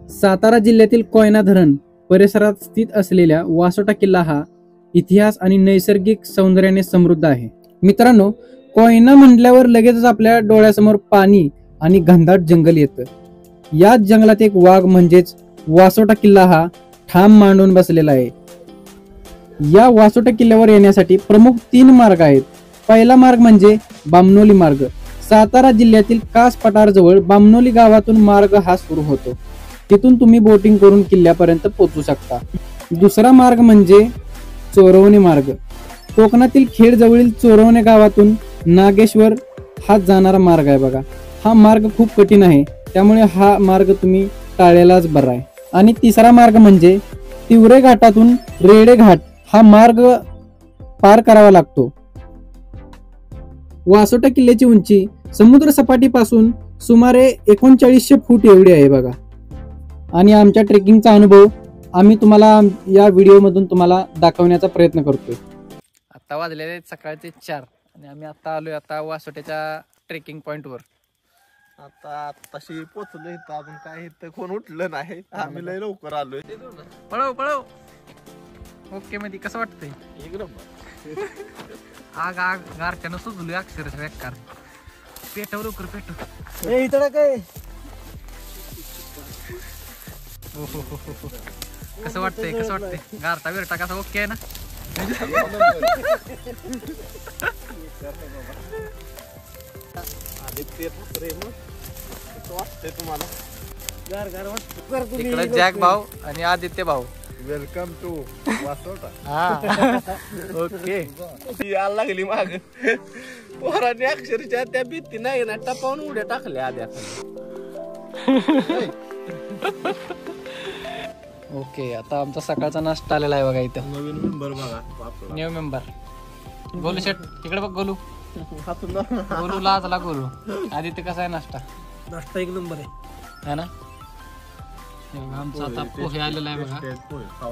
सातारा जिल्ह्यातील कोयना धरण परिसरात स्थित असलेल्या वासोटा किल्ला हा इतिहास आणि नैसर्गिक सौंदर्याने समृद्ध आहे. मित्रांनो, कोयना म्हटल्यावर लगेचच आपल्या डोळ्यासमोर पाणी आणि घनदाट जंगल येतं. याच जंगलात एक वाघ म्हणजेच वासोटा किल्ला हा ठाम मांडून बसलेला आहे. या वासोटा किल्ल्यावर येण्यासाठी प्रमुख 3 मार्ग आहेत. पहिला मार्ग म्हणजे बामणोली मार्ग. सातारा जिल्ह्यातील कास पठाराजवळ बामणोली गावातून मार्ग हा सुरू होतो. तिथून तुम्ही बोटिंग करून किल्ल्यापर्यंत पोहोचू शकता. दुसरा मार्ग म्हणजे चोरवणे मार्ग. कोकणातील खेड जवळील चोरवणे गावातून नागेश्वर हा जाणारा मार्ग आहे बघा. हा मार्ग खूप कठीण आहे, त्यामुळे हा मार्ग तुम्ही टाळलेलाच बरा आहे. आणि तिसरा मार्ग म्हणजे तिवरे घाटातून रेडे घाट हा मार्ग पार करावा लागतो. वासोटा किल्ल्याची उंची समुद्र सपाटीपासून सुमारे 3900 फूट एवढी आहे बघा. आणि आमच्या ट्रेकिंगचा अनुभव आम्ही तुम्हाला या व्हिडिओ मधून तुम्हाला दाखवण्याचा प्रयत्न करतोय. आता वाजलेले सकाळचे 4 आणि आम्ही आता आलोय आता वासोट्याच्या ट्रेकिंग पॉइंट वर. आता तशी पोचलो इथं आपण. काय इथं कोण उठलं नाही, आम्ही लय लवकर आलोय. पळव पळव. ओके मध्ये कसं वाटतंय? एक नंबर. आग आग गारट्यानं सुजलोय अक्षरशः बेकार. पेटव लवकर पेटव. इथं काय कसं वाटतंय कसं वाटतंय? गारटा बिरटा कसा ओके आहे ना? वाटतंय तुम्हाला? इकडे जॅक भाऊ आणि आदित्य भाऊ. Welcome to Vasota. ओके. यायला लागली माग. पोरांनी अक्षरशः त्या भीती नाही ना टपावून उड्या टाकल्या आद्या. ओके, आता आमचा सकाळचा नाश्ता आलेला आहे बघा इथं. नवीन मेंबर बघा. न्यू मेंबर गोलू शेट तिकडे बघ. गोलू गोलू लाजला गोलू. आदित्य कसा आहे नाश्ता? नाश्ता एक नंबर आहे ना. आमचा आता पोहे आलेला आहे बघा.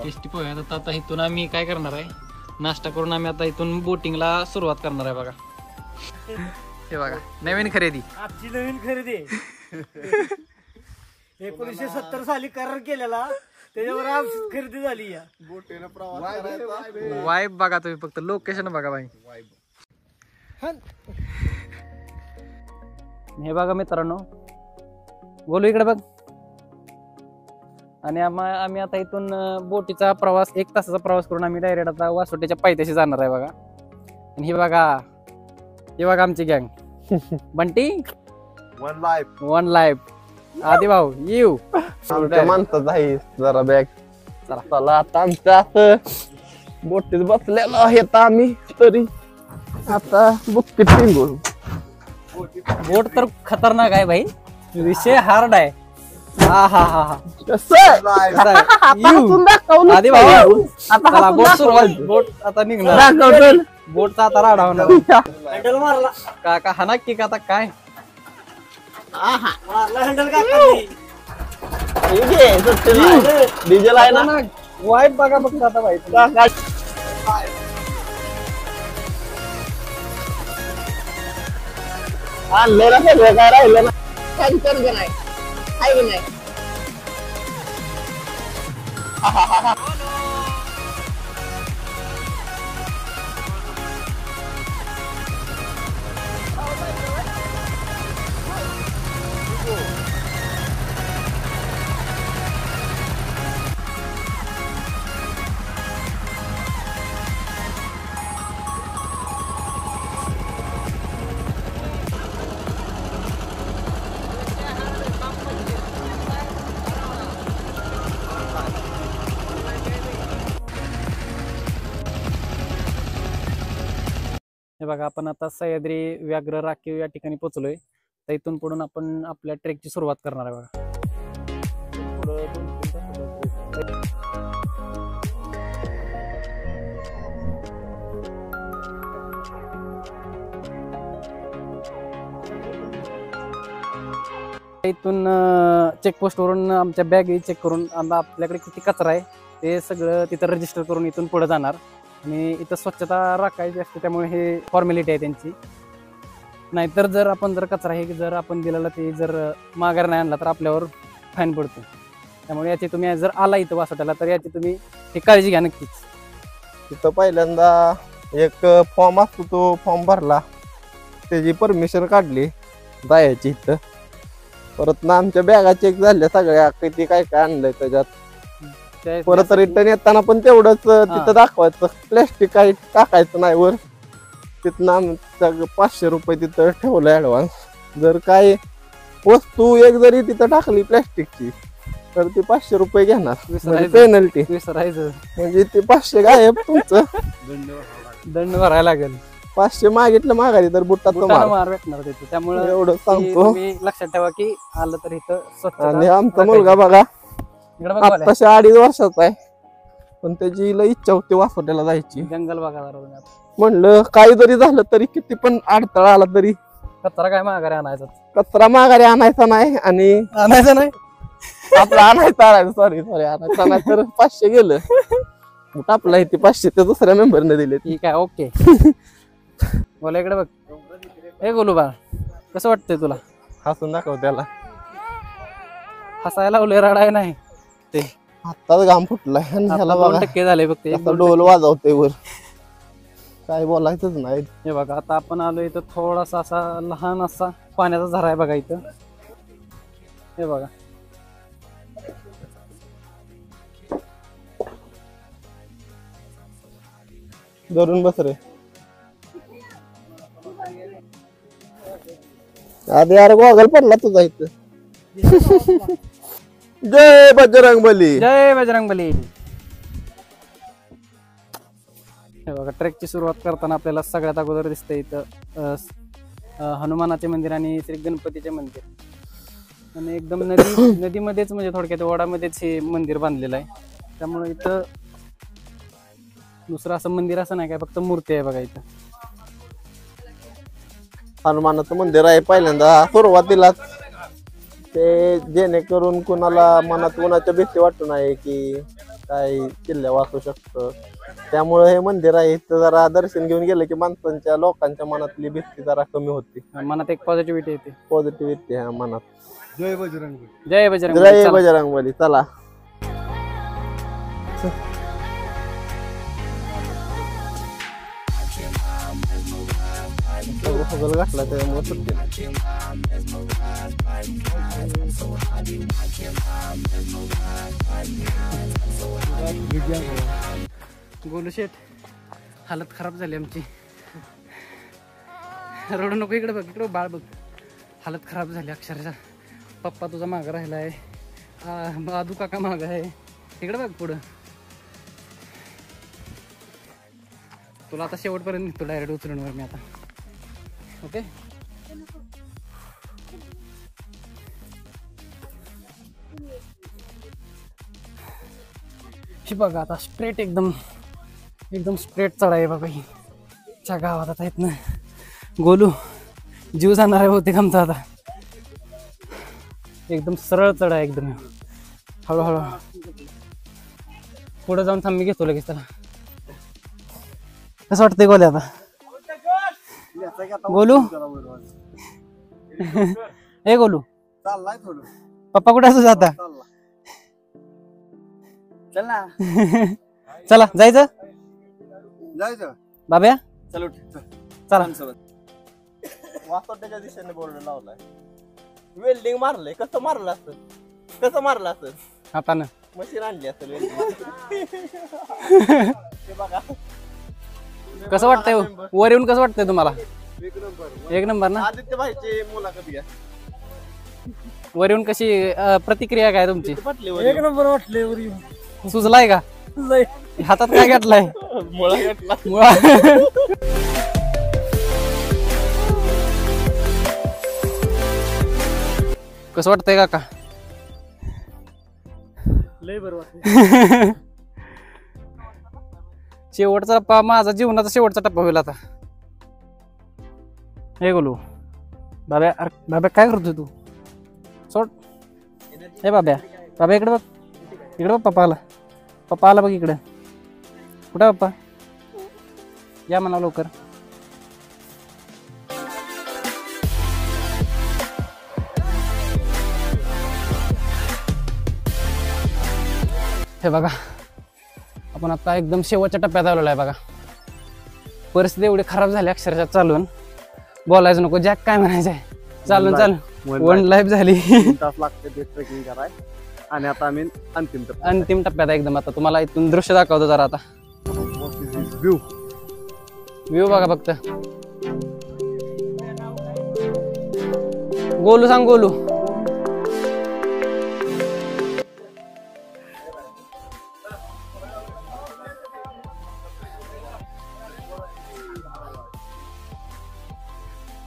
टेस्टी पोहे. आता इथून आम्ही काय करणार आहे, नाश्ता करून आम्ही आता इथून बोटिंगला सुरुवात करणार आहे बघा. हे बघा नवीन खरेदी. आजची नवीन खरेदी 1970 साली करार केलेला, त्याच्यावर आमची खरेदी झाली. या बोटीने प्रवास करायचा. वाईब बघा तुम्ही, फक्त लोकेशन बघा बाई. हे बघा मित्रांनो, गोलू इकडे बघ. आणि आम्ही आता इथून बोटीचा प्रवास 1 तासाचा प्रवास करून आम्ही डायरेक्ट आता वासोट्याच्या पायथ्याशी जाणार आहे बघा. आणि हे बघा आमची गँग. Bunty one life. आदी भाऊ येऊ माणसाच आहे जरा बॅग. चला आता आमच्या बोटीत बसलेलो आहेत आम्ही. तरी आता बुक्कीट टिंगू. बोट तर खतरनाक आहे भाई. विषय हार्ड आहे. हा हा हा हा. आधी भाऊ आता बोट सुरुवात. बोट आता निघणार. बोटचा आता राडा होणार. हँडल मारला काका हा नक्की का आता काय मारला हँडल का? डिझेल आहे ना. वाईट बघा फक्त आता भाई. आणले ना सगळं काय राहिलं ना. पंचर का नाही आहे की नाही. हे बघा आपण आता सह्याद्री व्याघ्र राखीव या ठिकाणी पोहोचलोय. तर इथून पुढून आपण आपल्या ट्रेकची सुरुवात करणार आहे बघा. इथून चेकपोस्ट वरून आमच्या बॅग चेक करून आता आपल्याकडे किती कचरा आहे ते सगळं तिथं रजिस्टर करून इथून पुढे जाणार. आणि इथं स्वच्छता राखायची असते, त्यामुळे हे फॉर्मॅलिटी आहे त्यांची. नाहीतर जर कचरा हे जर आपण दिलेला ते जर माघार नाही आणला तर आपल्यावर फाईन पडतो. त्यामुळे याची तुम्ही जर आला इथं वासोट्याला तर याची तुम्ही ही काळजी घ्या नक्कीच. तिथं पहिल्यांदा एक फॉर्म असतो, तो फॉर्म भरला, त्याची परमिशन काढली जायची इथं. परत ना आमच्या बॅगा चेक झाल्या सगळ्या, किती काय काय आणलंय त्याच्यात. परत रिटर्न येताना पण तेवढंच तिथं दाखवायचं, प्लॅस्टिक काही टाकायचं नाही वर. तिथनं आमचं 500 रुपये तिथं ठेवलं ऍडव्हान्स. जर काय वस्तू एक जरी तिथं टाकली प्लॅस्टिकची तर ती 500 रुपये घेणार पेनल्टी. विसरायचं म्हणजे ते 500 गायब तुमचं. दंड भरायला लागेल. 500 मागितलं माघारी तर बुटात बुटाला मार भेटणार तिथे. त्यामुळे एवढं सांगतो. तुम्ही लक्षात ठेवा की आलं तर इथं स्वच्छता आणि आमचा मुलगा राखायची. बघा इकडं बघ बोल्या. आत्ताशा 2.5 वर्षाचा आहे, पण त्याची लई इच्छा होती वासोट्याला जायची. जंगल बघा जरा तुम्ही आता. म्हणलं काही जरी झालं तरी, किती पण अडथळा आला तरी कचरा काय माघारी आणायचा. कचरा माघारी आणायचा नाही आणि आणायचं नाही. आपला आणायचा सॉरी आणायचा नाही तर 500 गेलं. बुट आपला इथे 500 ते दुसऱ्या मेंबरने दिले. ठीक आहे, ओके. बोला इकडे बघ. हे गोलू बा, कसं वाटतंय तुला? हसून दाखव त्याला. हसायला लावले, रडाय नाही. ते आत्ताच घाम फुटलाय आणि ह्याला आता बघा 2% झाले फक्त. आता डोल वाजवते वर, काय बोलायचंच नाही. हे बघा आता आपण आलो इथं थोडासा असा लहान असा पाण्याचा झरा आहे बघा इथं. हे बघा धरून बस रे. आधी यार गॉगल पडला तुझा इथं. जय बजरंगबली. जय बजरंगबली. हे बघा ट्रेकची सुरुवात करताना आपल्याला सगळ्यात अगोदर दिसतंय इथं हनुमानाचे मंदिर आणि श्री गणपतीचे मंदिर. आणि एकदम नदीमध्येच म्हणजे थोडक्यात ओढामध्येच हे मंदिर बांधलेलं आहे. त्यामुळे इथं दुसरं असं मंदिर असं नाही काय, फक्त मूर्ती आहे बघा इथं. हनुमानाचं मंदिर आहे पहिल्यांदा सुरुवातीलाच, ते जेणेकरून कुणाला मनात कुणाच्या भीती वाटू नये की काय किल्ल्या वाचू शकतं. त्यामुळे हे मंदिर आहे, इथं जरा दर्शन घेऊन गेलं की माणसांच्या लोकांच्या मनातली भीती जरा कमी होती. मनात एक पॉझिटिव्हिटी येते. पॉझिटिव्हिटी आहे मनात. जय बजरंग. जय बजरंग. जय बजरंगबली. चला फगल घातला त्यामुळे सुट्टी. गोलू शेठ, हालत खराब झाली आमची. रडू नको, इकडे बघ, इकडे बाळ बघ. हालत खराब झाली अक्षरशः. पप्पा तुझा मागं राहिलाय, आदू काका मागं आहे. इकडे बघ पुढं. तुला आता शेवटपर्यंत निघतो डायरेक्ट उचलूनवर मी आता. ओके. ही बघा आता स्ट्रेट एकदम स्ट्रेट चढा आहे बघा. ही च्या गावात आता येत ना गोलू जीव जाणार आहे बहुतेक आमचा आता. एकदम सरळ चढा आहे एकदम. हळूहळू पुढे जाऊन थांब, मी घेतो लगेच त्याला. कसं वाटतंय गोल्या आता? गोलू हे गोलू चाललाय थोडं. पप्पा कुठे असं जाता? चल ना. चला जायचं जायचं बाब्या. चलो चला. वासोट्याच्या दिशेने बोर्ड लावलाय. वेल्डिंग मारलंय. कसं मारलं असतं? कसं मारलं असतं? हातानं मशीन आणली असेल वेल्डिंग. बघा कसं वाटतंय वर येऊन? कसं वाटतंय तुम्हाला? एक नंबर ना. आदित्य भाईची मुलाखत घ्या. वर येऊन कशी प्रतिक्रिया काय तुमची? एक नंबर वाटले वर येऊन. सुजलाय का? हातात काय घातलाय? मुळा घेतला. मुळा. कसं वाटतंय काका? लय बरं वाटलं. शेवटचा टप्पा माझा जीवनाचा शेवटचा टप्पा होईल आता. हे गोलू बाब्या. अरे बाब्या काय करतोय तू? सोड. हे बाब्या, बाब्या इकडे बघ, इकडे बघ. पप्पा आला, पप्पा आला बघ इकडे. कुठं पप्पा? या म्हणा लवकर. हे बघा आपण आता एकदम शेवटच्या टप्प्यात आलेलो आहे बघा. परिस्थिती एवढी खराब झाली अक्षरशः चालून बोलायचं नको. जॅक काय म्हणायचंय? चालून चालून वन लाईफ झाली. 3 तास लागते ते ट्रेकिंग कराय आणि आता आम्ही अंतिम टप्प्यात आहे एकदम. आता तुम्हाला इथून दृश्य दाखवतो जरा. आता व्ह्यू बघा फक्त. गोलू सांग गोलू.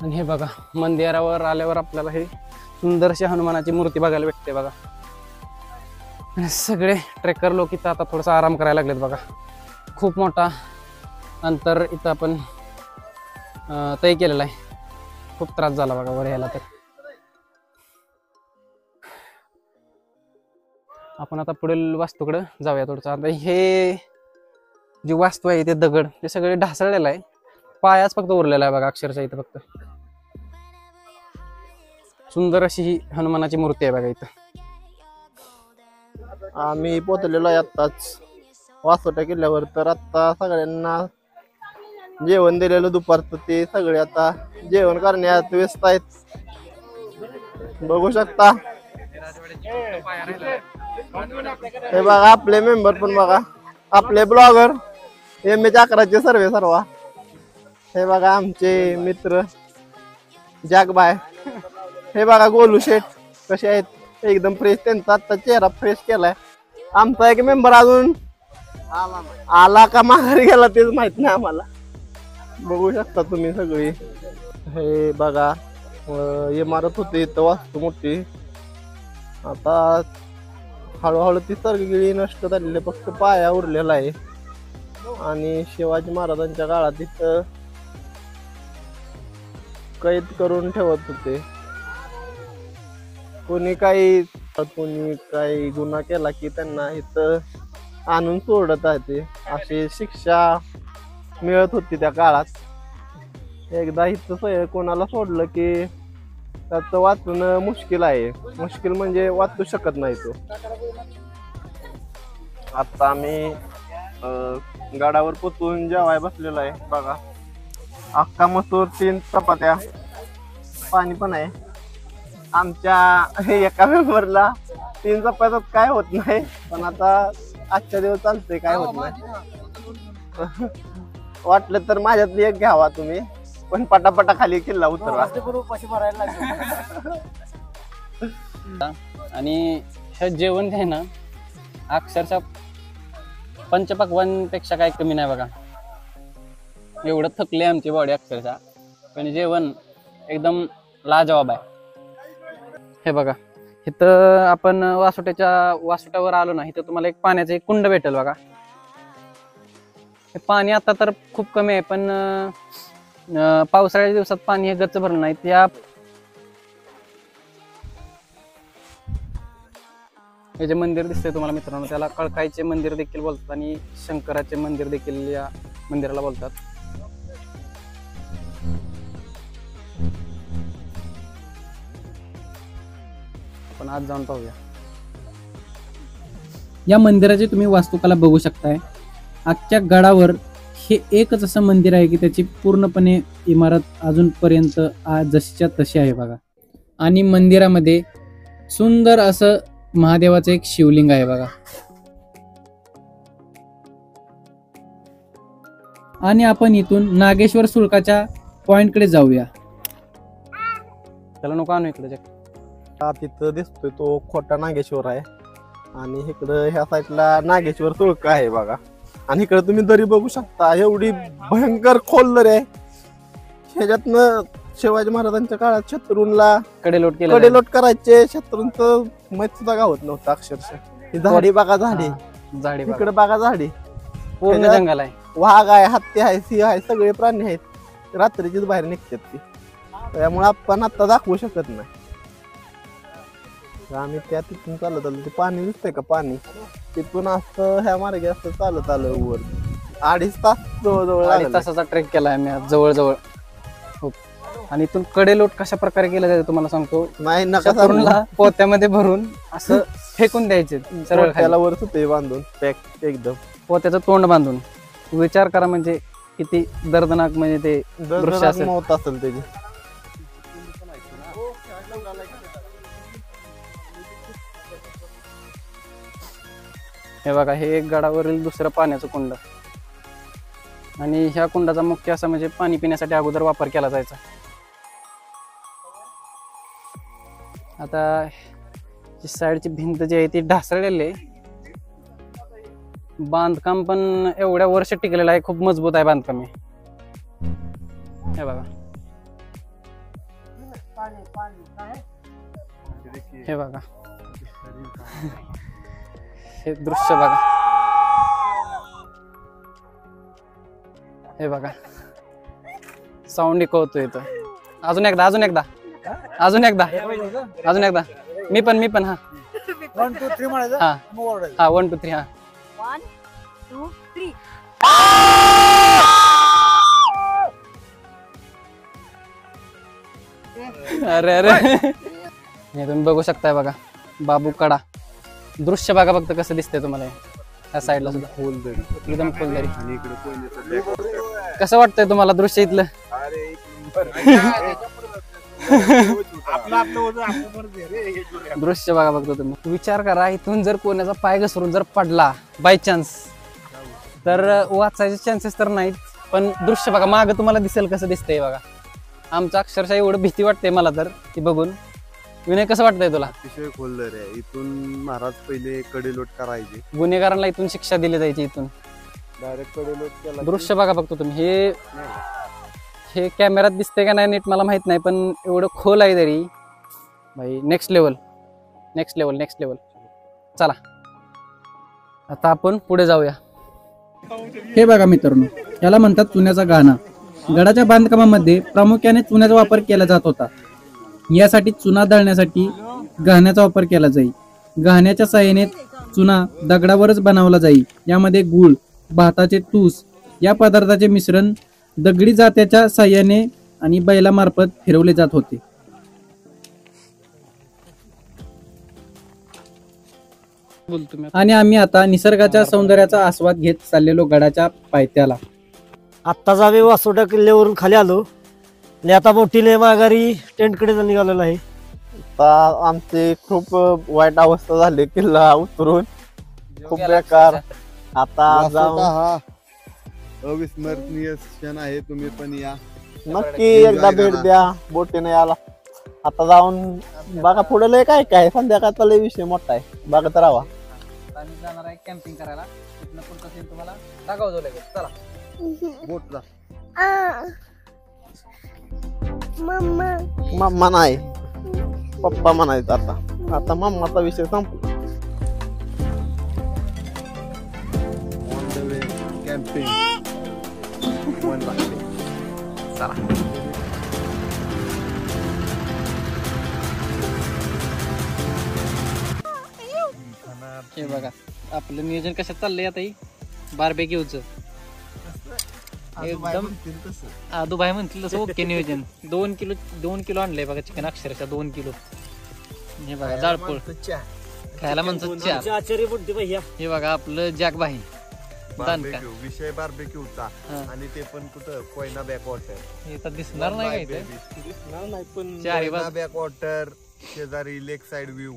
आणि हे बघा मंदिरावर आल्यावर आपल्याला हे सुंदरशी हनुमानाची मूर्ती बघायला भेटते बघा. आणि सगळे ट्रेकर लोक इथं आता थोडासा आराम करायला लागलेत बघा. खूप मोठा अंतर इथं आपण तय केलेला आहे. खूप त्रास झाला बघा वर यायला. तर आपण आता पुढील वास्तूकडे जाऊया थोडंसं. आता हे जी वास्तू आहे ते दगड ते सगळे ढासळलेलं आहे. पायाच फक्त उरलेला आहे बघा अक्षरशः इथं. फक्त सुंदर अशी ही हनुमानाची मूर्ती आहे बघा इथं. आम्ही पोहोचलेलो आहे आत्ताच वासोटा किल्ल्यावर. तर आता सगळ्यांना जेवण दिलेलं दुपारचं ते सगळे आता जेवण करण्यात व्यस्त आहेत. बघू शकता हे बघा आपले मेंबर पण बघा. आपले ब्लॉगर MH11 सर्वे सर्वा. हे बघा आमचे मित्र जॅकबाय. हे बघा गोलू शेठ कसे आहेत एकदम फ्रेश. त्यांचा आता चेहरा फ्रेश केलाय. आमचा एक मेंबर अजून आला का माघारी गेला तेच माहित नाही आम्हाला. बघू शकता तुम्ही सगळी. हे बघा इमारत होती इथं वास्तू मोठी. आता हळूहळू ती सर्गगिळी नष्ट झालेली फक्त पाया उरलेला आहे. आणि शिवाजी महाराजांच्या काळात इथं कैद करून ठेवत होते. कोणी काही गुन्हा केला की त्यांना इथं आणून सोडत आहे अशी शिक्षा मिळत होती त्या काळात. एकदा इथं कोणाला सोडलं की त्याचं वाचणं मुश्किल आहे. मुश्किल म्हणजे वाचू शकत नाही तो. आता आम्ही गडावर पोचून जेवाय बसलेलो आहे बघा. अख्खा मसूर 3 चपात्या पाणी पण आहे. आमच्या एका मेंबरला 3 चपात्यात काय होत नाही. पण आता आजच्या दिवस चालतंय काय होत नाही. वाटलं तर माझ्यातली एक घ्यावा तुम्ही. पण पटापटा खाली किल्ला उतरवा. आणि हे जेवण आहे ना अक्षरशः पंचपक्वानपेक्षा काही कमी नाही बघा. एवढं थकले आमची बॉडी अक्षरशः. पण जेवण एकदम लाजवाब आहे. हे बघा इथं आपण वासोट्यावर आलो ना. इथं तुम्हाला एक पाण्याचं एक कुंड भेटेल बघा. हे पाणी आता तर खूप कमी आहे. पण पावसाळ्याच्या दिवसात पाणी हे गच्च भरलं नाही. त्या हे जे मंदिर दिसतंय तुम्हाला मित्रांनो त्याला कळकाईचे मंदिर देखील बोलतात आणि शंकराचे मंदिर देखील या मंदिराला बोलतात. आपण आज जाऊन पाहूया. या मंदिराची तुम्ही वास्तुकला बघू शकताय. अख्ख्या गडावर हे एकच असं मंदिर आहे की त्याची पूर्णपणे इमारत अजूनपर्यंत जशीच्या तशी आहे बघा. आणि मंदिरामध्ये सुंदर असं महादेवाचं एक शिवलिंग आहे बघा. आणि आपण इथून नागेश्वर सुळकाच्या पॉइंटकडे जाऊया. त्याला नको आणू इकडे. तिथं दिसतोय तो खोटा नागेश्वर आहे. आणि इकडं ह्या साईडला नागेश्वर सुळका आहे बघा. आणि इकडे तुम्ही दरी बघू शकता. एवढी भयंकर खोल दरी आहे. ह्याच्यातनं शिवाजी महाराजांच्या काळात शत्रूंना कडेलोट करायचे. शत्रूंचं मैत सुद्धा गावत नव्हतं अक्षरशः. ही झाडी बघा झाडी. झाडी इकडे बघा झाडी. पूर्ण जंगल आहे. वाघ आहे हत्ती आहे सिंह आहे सगळे प्राणी आहेत. रात्रीचीच बाहेर निघतात ती. त्यामुळे आपण आता दाखवू शकत नाही. आम्ही त्या तिथून चालत आलो. ते पाणी दिसतंय का पाणी तिथून असं ह्या मार्गे असं चालत आलं वर. 2.5 तास जवळजवळ 2.5 तासाचा ट्रेक केला आहे मी आज जवळजवळ. आणि इथून कडेलोट कशा प्रकारे केलं जाते तुम्हाला सांगतो. नाही नका शत्रूंना पोत्यामध्ये भरून असं फेकून द्यायचे सरळ खाली. त्याला वर सुते बांधून पॅक एकदम व त्याचं तोंड बांधून. विचार करा म्हणजे किती दर्दनाक म्हणजे ते दृश्य असेल. मौत असेल त्याची. हे बघा, हे एक गडावरील दुसरं पाण्याचं कुंड आणि ह्या कुंडाचा मुख्य असा म्हणजे पाणी पिण्यासाठी अगोदर वापर केला जायचा. आता जी साईडची भिंत जी आहे ती ढासळलेली आहे. बांधकाम पण एवढ्या वर्ष टिकलेलं आहे, खूप मजबूत आहे बांधकाम हे बघा. हे बघा, हे दृश्य बघा. हे बघा, साऊंड इको इथं. अजून एकदा अजून एकदा अजून एकदा अजून एकदा. मी पण हा 1 2 3 म्हणायचं. हा हा 1 2 3 हा. 1 2 3. अरे अरे हे तुम्ही बघू शकताय बघा, बाबू कडा. दृश्य बघा फक्त कसं दिसतंय तुम्हाला या साईडला सुद्धा. एकदम खोलदरी. कसं वाटतंय तुम्हाला दृश्य इथलं? दृश्य बघा बघतो तुम्ही. विचार करा, इथून जर कोणाचा पाय घसरून जर पडला बाय चान्स तर वाचायचे चान्सेस तर नाहीत. पण दृश्य बघा मागं तुम्हाला दिसेल कसं दिसतंय बघा. आमचं अक्षरशः एवढं भीती वाटते मला तर ती बघून. विनय कसं वाटतंय तुला? अतिशय खोलदर आहे. इथून महाराज पहिले कडेलोट करायचे. गुन्हेगारांना इथून शिक्षा दिली जायची. इथून डायरेक्ट कडेलोट केला. दृश्य बघा बघतो तुम्ही. हे कॅमेऱ्यात दिसते का नाही नीट मला माहित नाही, पण एवढं खोल आहे तरी भाई नेक्स्ट लेवल. चला आता आपण पुढे जाऊया. हे बघा मित्रांनो, याला म्हणतात चुन्याचा गाणा. गडाच्या बांधकामामध्ये प्रामुख्याने चुन्याचा वापर केला जात होता. यासाठी चुना दळण्यासाठी गहाण्याचा वापर केला जाई. गहाण्याच्या साहाय्याने चुना दगडावरच बनवला जाई. यामध्ये गुळ, भाताचे तूस या पदार्थाचे मिश्रण दगडी जात्याच्या साहाय्याने आणि बैलामार्फत फिरवले जात होते. आणि आम्ही आता निसर्गाच्या सौंदर्याचा आस्वाद घेत चाललेलो गडाच्या पायथ्याला. आत्ताच आम्ही वासोटा किल्ल्यावरून खाली आलो आणि आता मोठीने माघारी टेंटकडे निघालेलो आहे. आता आमची खूप वाईट अवस्था झाली किल्ला उतरून. खूप बेकार. आता वासोटा जाऊन हा अविस्मरणीय क्षण आहे. तुम्ही पण या. नक्की एकदा भेट द्या बोटीने याला. आता जाऊन बघा पुढे लय काय काय संध्याकाळचा लय विषय मोठा आहे. बघत राहा. आम्ही जाणार आहे कॅम्पिंग करायला. तिथनं पुढचा सीन तुम्हाला दाखवतो लगेच. चला. बोटला मम्मा नाही पप्पा म्हणायचं. आता आता मम्माचा विषय संपला. On the way camping. मन लागते. चला. हे बघा आपलं नियोजन कशात चाललंय आता. बार्बेक्यूचं एकदम आदूभाई म्हणतील तसं ओके नियोजन. 2 किलो आणलंय बघा चिकन. अक्षरशः 2 किलो. हे बघा जाळपोळ खायला म्हणतात चहा. आचार्य बुद्धी भैया. हे बघा आपलं जॅकभाई दानका. बार्बेक्यू विषय बार्बेक्यूचा. आणि ते पण कुठं कोयना बॅकवॉटर. हे तर दिसणार नाही काय ते. नाही पण चारी कोयना बॅकवॉटर शेजारी लेक साइड व्ह्यू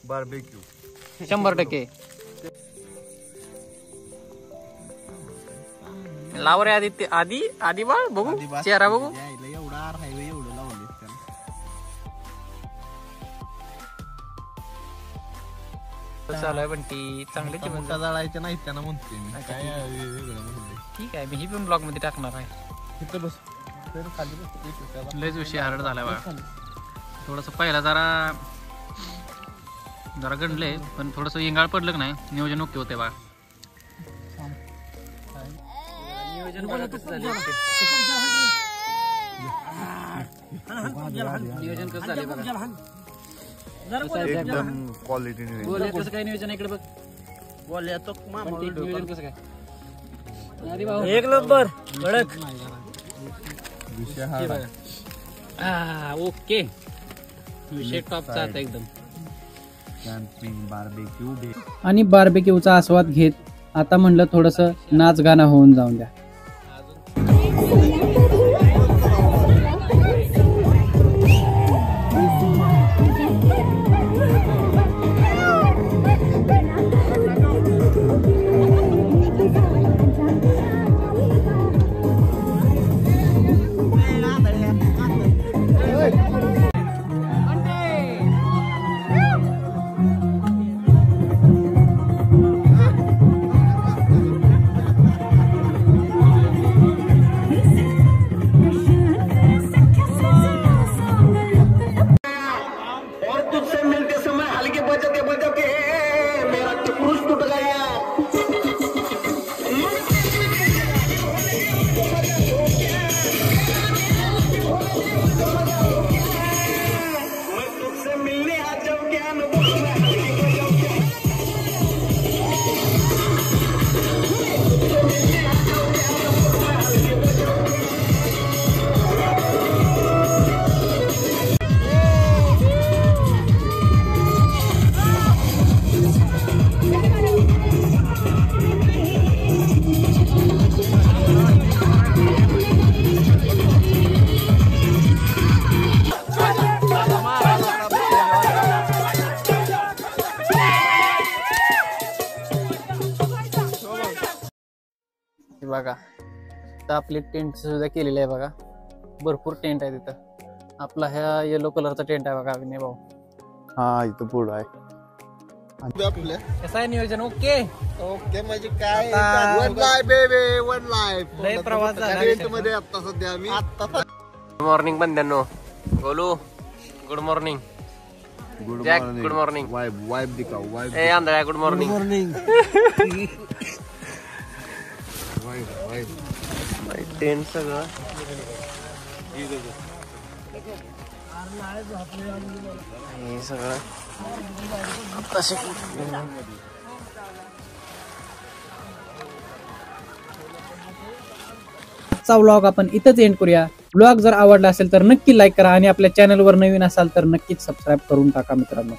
बार्बेक्यू. 100% लाव रे आधी आधी बाळ बघू चेहरा बघू. एवढा हायवे एवढं लावले त्याला. चालू आहे पण ती चांगली जेवण. जळायचं नाही त्यांना म्हणते मी. काय वेगळं म्हणले. ठीक आहे, मी ही पण ब्लॉग मध्ये टाकणार आहे. तिथं बस. तर खाली बस. लयच विषय हार्ड झाला बघा. थोडस पहिला जरा गणले पण थोडस इंगाळ पडलं की नाही नियोजन ओके होते बघा. नियोजन बघा कसं झालं. नियोजन कसं झालं बघा. एकदम क्वालिटी गोल्या कसं काय नियोजन इकडे बघ. नियोजन कसं काय. अरे भाऊ एक नंबर कडक. ओके विषय टॉपचा आता एकदम. आणि बार्बेक्यूचा आस्वाद घेत आता म्हणलं थोडंसं नाच गाणं होऊन जाऊन द्या. बघा तर आपली टेंट सुद्धा केलेली आहे बघा. भरपूर टेंट आहे तिथं. आपला ह्या येलो कलरचा टेंट आहे बघा विनय भाऊ. हा इथं पुढं आहे. कसं आहे नियोजन? ओके ओके म्हणजे काय आता- one life baby one life. लय प्रवास झाला. टेंट मध्ये आता सध्या आम्ही गुड मॉर्निंग बंद्यांनो. Golu good morning. Good Jack, morning. good morning. Vibe दिखाओ वाईब. ए आंधळ्या गुड मॉर्निंग. मॉर्निंग. टेंट सगळं हे सगळं तसे आजचा व्लॉग आपण इथंच एंड करूया. व्लॉग जर आवडला असेल तर नक्की लाईक करा आणि आपल्या चॅनलवर नवीन असाल तर नक्कीच सबस्क्राईब करून टाका मित्रांनो.